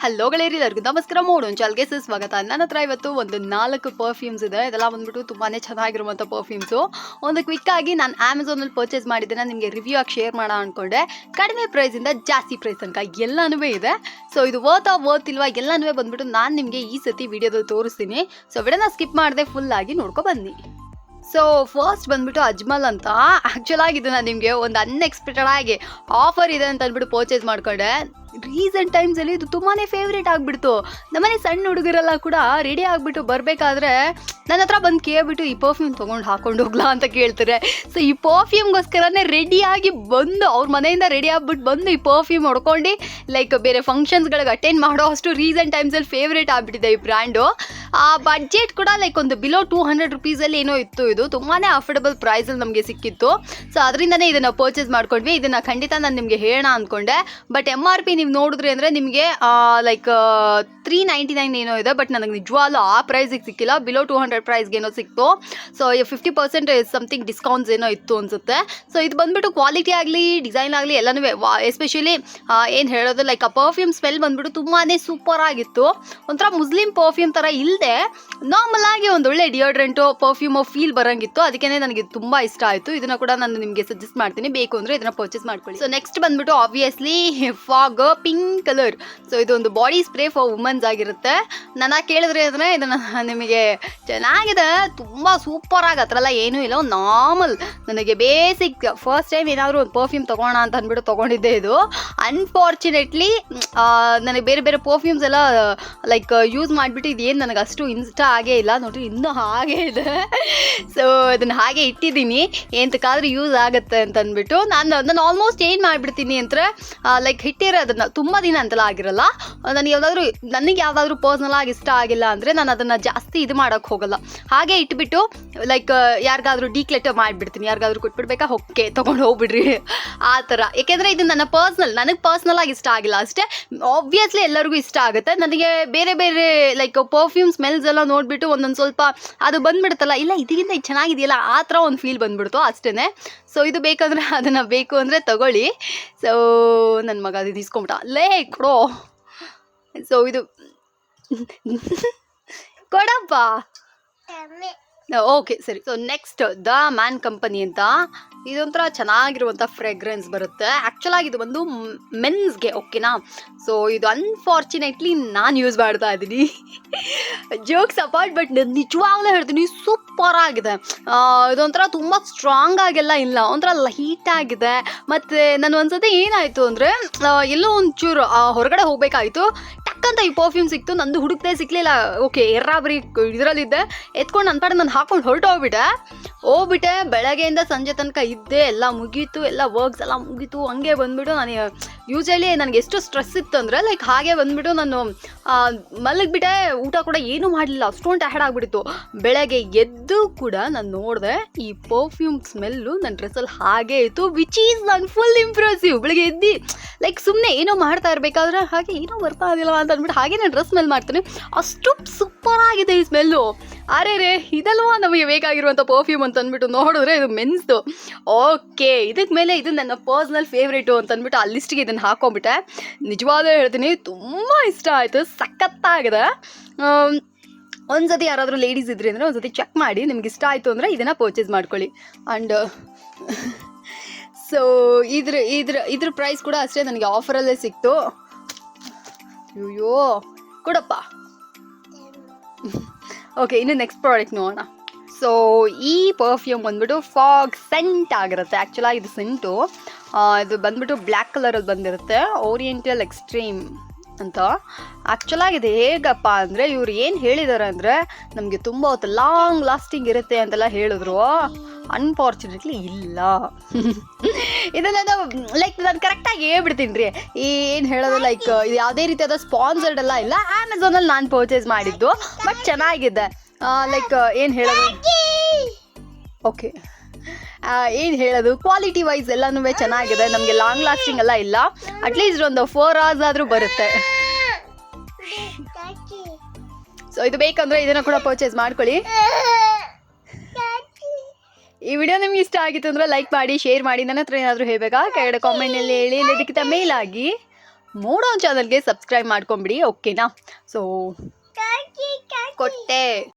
Hello ಗೆಳೆಯರಿ, ಎಲ್ಲರಿಗೂ ನಮಸ್ಕಾರ. ಮೋಡೋನ್ ಚಾಲ್ಗೆ ಸ್ವಾಗತ. ನನ್ನ ಹತ್ರ ಇವತ್ತು ಒಂದು 4 ಪರ್ಫ್ಯೂಮ್ಸ್ ಇದೆ. ಇದೆಲ್ಲ ಬಂದ್ಬಿಟ್ಟು ತುಂಬಾ ಚೆನ್ನಾಗಿರುವಂಥ ಪರ್ಫ್ಯೂಮ್ಸು. ಒಂದು ಕ್ವಿಕ್ ಆಗಿ ನಾನು ಅಮೆಝಾನಲ್ಲಿ ಪರ್ಚೇಸ್ ಮಾಡಿದ್ದೇನೆ, ನಿಮಗೆ ರಿವ್ಯೂ ಆಗಿ ಶೇರ್ ಮಾಡೋಣ ಅಂದ್ಕೊಂಡೆ. ಕಡಿಮೆ ಪ್ರೈಸಿಂದ ಜಾಸ್ತಿ ಪ್ರೈಸ್ ತನಕ ಎಲ್ಲನೂ ಇದೆ. ಸೊ ಇದು ವರ್ತ್ ಇಲ್ವಾ ಎಲ್ಲನೂ ಬಂದ್ಬಿಟ್ಟು ನಾನು ನಿಮಗೆ ಈ ಸತಿ ವಿಡಿಯೋದಲ್ಲಿ ತೋರಿಸ್ತೀನಿ. ಸೊ ವಿಡಿಯೋನ ಸ್ಕಿಪ್ ಮಾಡದೆ ಫುಲ್ ಆಗಿ ನೋಡ್ಕೊ ಬನ್ನಿ. ಸೊ ಫಸ್ಟ್ ಬಂದ್ಬಿಟ್ಟು ಅಜ್ಮಲ್ ಅಂತ. ಆ್ಯಕ್ಚುಲಾಗಿ ಇದು ನಾನು ನಿಮಗೆ ಒಂದು ಅನ್ಎಕ್ಸ್ಪೆಕ್ಟೆಡ್ ಆಗಿ ಆಫರ್ ಇದೆ ಅಂತ ಅಂದ್ಬಿಟ್ಟು ಪರ್ಚೇಸ್ ಮಾಡ್ಕೊಂಡೆ. ರೀಸೆಂಟ್ ಟೈಮ್ಸಲ್ಲಿ ಇದು ತುಂಬಾ ಫೇವ್ರೇಟ್ ಆಗಿಬಿಡ್ತು. ನಮ್ಮನೆ ಸಣ್ಣ ಹುಡುಗರೆಲ್ಲ ಕೂಡ ರೆಡಿ ಆಗಿಬಿಟ್ಟು ಬರಬೇಕಾದ್ರೆ ನನ್ನ ಹತ್ರ ಬಂದು ಕೇಳ್ಬಿಟ್ಟು ಈ ಪರ್ಫ್ಯೂಮ್ ತೊಗೊಂಡು ಹಾಕೊಂಡು ಹೋಗ್ಲಾ ಅಂತ ಕೇಳ್ತಾರೆ. ಸೊ ಈ ಪರ್ಫ್ಯೂಮ್ಗೋಸ್ಕರನೇ ರೆಡಿಯಾಗಿ ಬಂದು ಅವ್ರ ಮನೆಯಿಂದ ರೆಡಿ ಆಗ್ಬಿಟ್ಟು ಬಂದು ಈ ಪರ್ಫ್ಯೂಮ್ ಹೊಡ್ಕೊಂಡು ಲೈಕ್ ಬೇರೆ ಫಂಕ್ಷನ್ಸ್ಗಳಿಗೆ ಅಟೆಂಡ್ ಮಾಡೋ ಅಷ್ಟು ರೀಸೆಂಟ್ ಟೈಮ್ಸಲ್ಲಿ ಫೇವ್ರೇಟ್ ಆಗಿಬಿಟ್ಟಿದೆ ಈ ಬ್ರ್ಯಾಂಡು. ಆ ಬಡ್ಜೆಟ್ ಕೂಡ ಲೈಕ್ ಒಂದು ಬಿಲೋ 200 ರುಪೀಸಲ್ಲಿ ಏನೋ ಇತ್ತು. ಇದು ತುಂಬಾ ಅಫೋರ್ಡಬಲ್ ಪ್ರೈಸಲ್ಲಿ ನಮಗೆ ಸಿಕ್ಕಿತ್ತು. ಸೊ ಅದರಿಂದನೇ ಇದನ್ನು ಪರ್ಚೇಸ್ ಮಾಡ್ಕೊಂಡ್ವಿ. ಇದನ್ನು ಖಂಡಿತ ನಾನು ನಿಮಗೆ ಹೇಳೋಣ ಅಂದ್ಕೊಂಡೆ. ಬಟ್ MRP ನೀವು ನೋಡಿದ್ರಿ ಅಂದರೆ ನಿಮಗೆ ಲೈಕ್ 399 ಏನೋ ಇದೆ. ಬಟ್ ನನಗೆ ನಿಜವಾಗ್ಲೂ ಆ ಪ್ರೈಸಿಗೆ ಸಿಕ್ಕಿಲ್ಲ, ಬಿಲೋ 200 ಪ್ರೈಸ್ಗೆ ಏನೋ ಸಿಕ್ತು. ಸೊ 50% ಸಮಥಿಂಗ್ ಡಿಸ್ಕೌಂಟ್ಸ್ ಏನೋ ಇತ್ತು ಅನಿಸುತ್ತೆ. ಸೊ ಇದು ಬಂದುಬಿಟ್ಟು ಕ್ವಾಲಿಟಿ ಆಗಲಿ ಡಿಸೈನ್ ಆಗಲಿ ಎಲ್ಲನೂ ಎಸ್ಪೆಷಲಿ ಏನು ಹೇಳೋದು ಲೈಕ್ ಆ ಪರ್ಫ್ಯೂಮ್ ಸ್ಮೆಲ್ ಬಂದುಬಿಟ್ಟು ತುಂಬಾ ಸೂಪರ್ ಆಗಿತ್ತು. ಒಂಥರ ಮುಸ್ಲಿಂ ಪರ್ಫ್ಯೂಮ್ ಥರ ಇಲ್ಲದೆ ನಾರ್ಮಲ್ ಆಗಿ ಒಂದು ಒಳ್ಳೆ ಡಿಯೋಡ್ರೆಂಟು ಪರ್ಫ್ಯೂಮು ಫೀಲ್ ಬರೋಂಗಿತ್ತು. ಅದಕ್ಕೆ ನನಗೆ ತುಂಬ ಇಷ್ಟ ಆಯಿತು. ಇದನ್ನು ಕೂಡ ನಾನು ನಿಮಗೆ ಸಜೆಸ್ಟ್ ಮಾಡ್ತೀನಿ, ಬೇಕು ಅಂದರೆ ಇದನ್ನು ಪರ್ಚೇಸ್ ಮಾಡ್ಕೊಳ್ಳಿ. ಸೊ ನೆಕ್ಸ್ಟ್ ಬಂದುಬಿಟ್ಟು obviously fog pink colour. So ಇದು ಒಂದು ಬಾಡಿ ಸ್ಪ್ರೇ ಫಾರ್ ವುಮೆನ್ಸ್ ಆಗಿರುತ್ತೆ. ನನ್ನ ಕೇಳಿದ್ರೆ ಅಂದರೆ ಇದನ್ನು ನಿಮಗೆ ಚೆನ್ನಾಗಿದೆ, ತುಂಬ ಸೂಪರಾಗಿ ಆ ಥರ ಎಲ್ಲ ಏನೂ ಇಲ್ಲ. ನಾರ್ಮಲ್ ನನಗೆ ಬೇಸಿಕ್ ಫಸ್ಟ್ ಟೈಮ್ ಏನಾದರೂ ಒಂದು ಪರ್ಫ್ಯೂಮ್ ತೊಗೋಣ ಅಂತ ಅಂದ್ಬಿಟ್ಟು ತೊಗೊಂಡಿದ್ದೆ. ಇದು ಅನ್ಫಾರ್ಚುನೇಟ್ಲಿ ನನಗೆ ಬೇರೆ ಬೇರೆ ಪರ್ಫ್ಯೂಮ್ಸ್ ಎಲ್ಲ ಲೈಕ್ ಯೂಸ್ ಮಾಡಿಬಿಟ್ಟು ಇದೇನು ನನಗೆ ಅಷ್ಟು ಇಷ್ಟ ಆಗೇ ಇಲ್ಲ. ನೋಡ್ರಿ ಇನ್ನೂ ಹಾಗೇ ಇದೆ. ಸೊ ಅದನ್ನು ಹಾಗೆ ಇಟ್ಟಿದ್ದೀನಿ, ಎಂತಕ್ಕಾದ್ರೂ ಯೂಸ್ ಆಗುತ್ತೆ ಅಂತ ಅಂದ್ಬಿಟ್ಟು. ನಾನು ಆಲ್ಮೋಸ್ಟ್ ಏನು ಮಾಡಿಬಿಡ್ತೀನಿ ಅಂದರೆ ಲೈಕ್ ಹಿಟ್ಟಿರೋದನ್ನು ತುಂಬ ದಿನ ಅಂತೆಲ್ಲ ಆಗಿರಲ್ಲ. ನನಗೆ ಯಾವುದಾದ್ರೂ ಪರ್ಸ್ನಲ್ ಆಗಿ ಇಷ್ಟ ಆಗಿಲ್ಲ ಅಂದರೆ ನಾನು ಅದನ್ನು ಜಾಸ್ತಿ ಇದು ಮಾಡೋಕ್ಕೆ ಹೋಗಲ್ಲ. ಹಾಗೆ ಇಟ್ಬಿಟ್ಟು ಲೈಕ್ ಯಾರಿಗಾದ್ರೂ ಡಿಕ್ಲೆಟರ್ ಮಾಡಿಬಿಡ್ತೀನಿ. ಯಾರಿಗಾದ್ರೂ ಕೊಟ್ಬಿಡ್ಬೇಕಾ, ಓಕೆ ತೊಗೊಂಡು ಹೋಗ್ಬಿಡ್ರಿ ಆ ಥರ. ಏಕೆಂದರೆ ಇದು ನನಗೆ ಪರ್ಸ್ನಲ್ ಆಗಿ ಇಷ್ಟ ಆಗಿಲ್ಲ ಅಷ್ಟೇ. ಆಬ್ವಿಯಸ್ಲಿ ಎಲ್ಲರಿಗೂ ಇಷ್ಟ ಆಗುತ್ತೆ. ನನಗೆ ಬೇರೆ ಬೇರೆ ಲೈಕ್ ಪರ್ಫ್ಯೂಮ್ ಸ್ಮೆಲ್ಸ್ ಎಲ್ಲ ನೋಡಿಬಿಟ್ಟು ಒಂದೊಂದು ಸ್ವಲ್ಪ ಅದು ಬಂದುಬಿಡುತ್ತಲ್ಲ, ಇಲ್ಲ ಇದಕ್ಕಿಂತ ಇದು ಚೆನ್ನಾಗಿದೆಯಲ್ಲ ಆ ಥರ ಒಂದು ಫೀಲ್ ಬಂದುಬಿಡ್ತು ಅಷ್ಟೇ. ಸೊ ಇದು ಬೇಕಂದರೆ ಅದನ್ನು ಬೇಕು ಅಂದರೆ ತಗೊಳ್ಳಿ. ಸೊ ನನ್ನ ಮಗ ಅದು ಇಸ್ಕೊಂಬಿಟ್ಟ, ಲೇ ಕೊಡೋ. ಸೊ ಇದು ಕೊಡಪ್ಪ, ಓಕೆ ಸರಿ. So next the man company ಅಂತ. ಇದೊಂಥರ ಚೆನ್ನಾಗಿರುವಂಥ ಫ್ರೆಗ್ರೆನ್ಸ್ ಬರುತ್ತೆ. ಆ್ಯಕ್ಚುಲಾಗಿ ಇದು ಒಂದು ಮೆನ್ಸ್ಗೆ, ಓಕೆನಾ. ಸೊ ಇದು ಅನ್ಫಾರ್ಚುನೇಟ್ಲಿ ನಾನು ಯೂಸ್ ಮಾಡ್ತಾ ಇದ್ದೀನಿ. ಜೋಕ್ಸ್ ಅಪಾರ್ಟ್, ಬಟ್ ನಿಜವಾಗ್ಲೂ ಹೇಳ್ತೀನಿ ಸೂಪರ್ ಆಗಿದೆ. ಇದೊಂಥರ ತುಂಬ ಸ್ಟ್ರಾಂಗ್ ಆಗೆಲ್ಲ ಇಲ್ಲ, ಒಂಥರ ಲೈಟ್ ಆಗಿದೆ. ಮತ್ತು ನಾನು ಒಂದ್ಸತಿ ಏನಾಯಿತು ಅಂದರೆ ಎಲ್ಲೋ ಒಂಚೂರು ಹೊರಗಡೆ ಹೋಗಬೇಕಾಯಿತು, ಟಕ್ಕಂತ ಈ ಪರ್ಫ್ಯೂಮ್ ಸಿಕ್ತು. ನಂದು ಹುಡುಕ್ದೆ ಸಿಕ್ಕಲಿಲ್ಲ. ಓಕೆ ಎರ್ರಾಬರಿ ಇದರಲ್ಲಿದ್ದೆ, ಎತ್ಕೊಂಡು ನನ್ನ ಪಾಡಿಗೆ ನಾನು ಹಾಕ್ಕೊಂಡು ಹೋಗ್ಬಿಟ್ಟೆ. ಬೆಳಗ್ಗೆಯಿಂದ ಸಂಜೆ ತನಕ ಇದ್ದೆ, ಎಲ್ಲ ಮುಗೀತು, ಎಲ್ಲ ವರ್ಕ್ಸ್ ಎಲ್ಲ ಮುಗೀತು. ಹಂಗೆ ಬಂದುಬಿಟ್ಟು ನಾನು ಯೂಶಲಿ ನನಗೆ ಎಷ್ಟು ಸ್ಟ್ರೆಸ್ ಇತ್ತು ಅಂದರೆ ಲೈಕ್ ಹಾಗೆ ಬಂದುಬಿಟ್ಟು ನಾನು ಮಲಗಿಬಿಟ್ಟೆ. ಊಟ ಕೂಡ ಏನೂ ಮಾಡಲಿಲ್ಲ, ಅಷ್ಟೊಂದು ಟಯರ್ಡ್ ಆಗಿಬಿಟ್ಟಿತ್ತು. ಬೆಳಗ್ಗೆ ಎದ್ದು ಕೂಡ ನಾನು ನೋಡಿದೆ ಈ ಪರ್ಫ್ಯೂಮ್ ಸ್ಮೆಲ್ಲು ನನ್ನ ಡ್ರೆಸ್ಸಲ್ಲಿ ಹಾಗೆ ಇತ್ತು, ವಿಚ್ ಈಸ್ ನಾನು ಫುಲ್ ಇಂಪ್ರೆಸಿವ್. ಬೆಳಗ್ಗೆ ಎದ್ದು ಲೈಕ್ ಸುಮ್ಮನೆ ಏನೋ ಮಾಡ್ತಾ ಇರಬೇಕಾದ್ರೆ ಹಾಗೆ ಏನೋ ಬರ್ತಾ ಇದಿಲ್ಲ ಅಂತ ಅಂದ್ಬಿಟ್ಟು ಹಾಗೆ ನಾನು ಡ್ರೆಸ್ ಸ್ಮೆಲ್ ಮಾಡ್ತೀನಿ. ಅಷ್ಟು ಸೂಪರ್ ಆಗಿದೆ ಈ ಸ್ಮೆಲ್ಲು. ಅರೆ ಇದಲ್ವಾ ನಮಗೆ ಬೇಕಾಗಿರುವಂಥ ಪರ್ಫ್ಯೂಮ್ ಅಂತ ಅಂದ್ಬಿಟ್ಟು ನೋಡಿದ್ರೆ ಇದು ಮೆನ್ಸ್ದು. ಓಕೆ, ಇದಕ್ಕೆ ಮೇಲೆ ಇದು ನನ್ನ ಪರ್ಸ್ನಲ್ ಫೇವ್ರೇಟು ಅಂತ ಅಂದ್ಬಿಟ್ಟು ಆ ಲಿಸ್ಟಿಗೆ ಇದನ್ನು ಹಾಕೊಂಡ್ಬಿಟ್ಟೆ. ನಿಜವಾದ ಹೇಳ್ತೀನಿ ತುಂಬ ಇಷ್ಟ ಆಯಿತು, ಸಖತ್ತಾಗಿದೆ. ಒಂದ್ಸತಿ ಯಾರಾದರೂ ಲೇಡೀಸ್ ಇದ್ರಿ ಅಂದರೆ ಒಂದ್ಸತಿ ಚೆಕ್ ಮಾಡಿ, ನಿಮ್ಗೆ ಇಷ್ಟ ಆಯಿತು ಅಂದರೆ ಇದನ್ನು ಪರ್ಚೇಸ್ ಮಾಡ್ಕೊಳ್ಳಿ. ಆ್ಯಂಡ್ ಸೊ ಇದ್ರ ಪ್ರೈಸ್ ಕೂಡ ಅಷ್ಟೇ ನನಗೆ ಆಫರಲ್ಲೇ ಸಿಕ್ತು. ಅಯ್ಯೋ ಕೊಡಪ್ಪ. ಓಕೆ, ಇನ್ನು ನೆಕ್ಸ್ಟ್ ಪ್ರಾಡಕ್ಟ್ ನೋಡೋಣ. ಸೊ ಈ ಪರ್ಫ್ಯೂಮ್ ಬಂದ್ಬಿಟ್ಟು ಫಾಗ್ ಸೆಂಟ್ ಆಗಿರುತ್ತೆ. ಆ್ಯಕ್ಚುಲಾಗಿ ಇದು ಸೆಂಟು ಇದು ಬಂದ್ಬಿಟ್ಟು ಬ್ಲ್ಯಾಕ್ ಕಲರಲ್ಲಿ ಬಂದಿರುತ್ತೆ, ಓರಿಯೆಂಟಲ್ ಎಕ್ಸ್ಟ್ರೀಮ್ ಅಂತ. ಆ್ಯಕ್ಚುಲಾಗಿ ಇದು ಹೇಗಪ್ಪ ಅಂದರೆ ಇವ್ರು ಏನು ಹೇಳಿದ್ದಾರೆ ಅಂದರೆ ನಮಗೆ ತುಂಬ ಹೊತ್ತು ಲಾಂಗ್ ಲಾಸ್ಟಿಂಗ್ ಇರುತ್ತೆ ಅಂತೆಲ್ಲ ಹೇಳಿದ್ರು. ಅನ್ಫಾರ್ಚುನೇಟ್ಲಿ ಇಲ್ಲ. ಇದನ್ನು ಲೈಕ್ ನಾನು ಕರೆಕ್ಟಾಗಿ ಹೇಳ್ಬಿಡ್ತೀನಿ ರೀ. ಏನು ಹೇಳೋದು ಲೈಕ್ ಇದು ಯಾವುದೇ ರೀತಿಯಾದ ಸ್ಪಾನ್ಸರ್ಡ್ ಎಲ್ಲ ಇಲ್ಲ, ಅಮೆಝಾನಲ್ಲಿ ನಾನು ಪರ್ಚೇಸ್ ಮಾಡಿದ್ದು. ಬಟ್ ಚೆನ್ನಾಗಿದೆ. ಲೈಕ್ ಏನು ಹೇಳೋದು, ಓಕೆ ಏನು ಹೇಳೋದು, ಕ್ವಾಲಿಟಿ ವೈಸ್ ಎಲ್ಲನೂ ಚೆನ್ನಾಗಿದೆ. ನಮಗೆ ಲಾಂಗ್ ಲಾಸ್ಟಿಂಗ್ ಎಲ್ಲ ಇಲ್ಲ, ಅಟ್ಲೀಸ್ಟ್ ಒಂದು 4 hours ಆದರೂ ಬರುತ್ತೆ. ಸೊ ಇದು ಬೇಕಂದರೆ ಇದನ್ನು ಕೂಡ ಪರ್ಚೇಸ್ ಮಾಡ್ಕೊಳ್ಳಿ. ಈ ವಿಡಿಯೋ ನಿಮ್ಗೆ ಇಷ್ಟ ಆಗಿತ್ತು ಅಂದರೆ ಲೈಕ್ ಮಾಡಿ, ಶೇರ್ ಮಾಡಿ. ನನ್ನ ಹತ್ರ ಏನಾದರೂ ಹೇಳಬೇಕಾ ಕೆಳಗಡೆ ಕಾಮೆಂಟ್ನಲ್ಲಿ ಹೇಳಿ. ಇದಕ್ಕಿಂತ ಮೇಲಾಗಿ ಮೋಡೋನ್ ಚಾನಲ್ಗೆ ಸಬ್ಸ್ಕ್ರೈಬ್ ಮಾಡ್ಕೊಂಬಿಡಿ, ಓಕೆನಾ? ಸೊ ಕೊಟ್ಟೆ.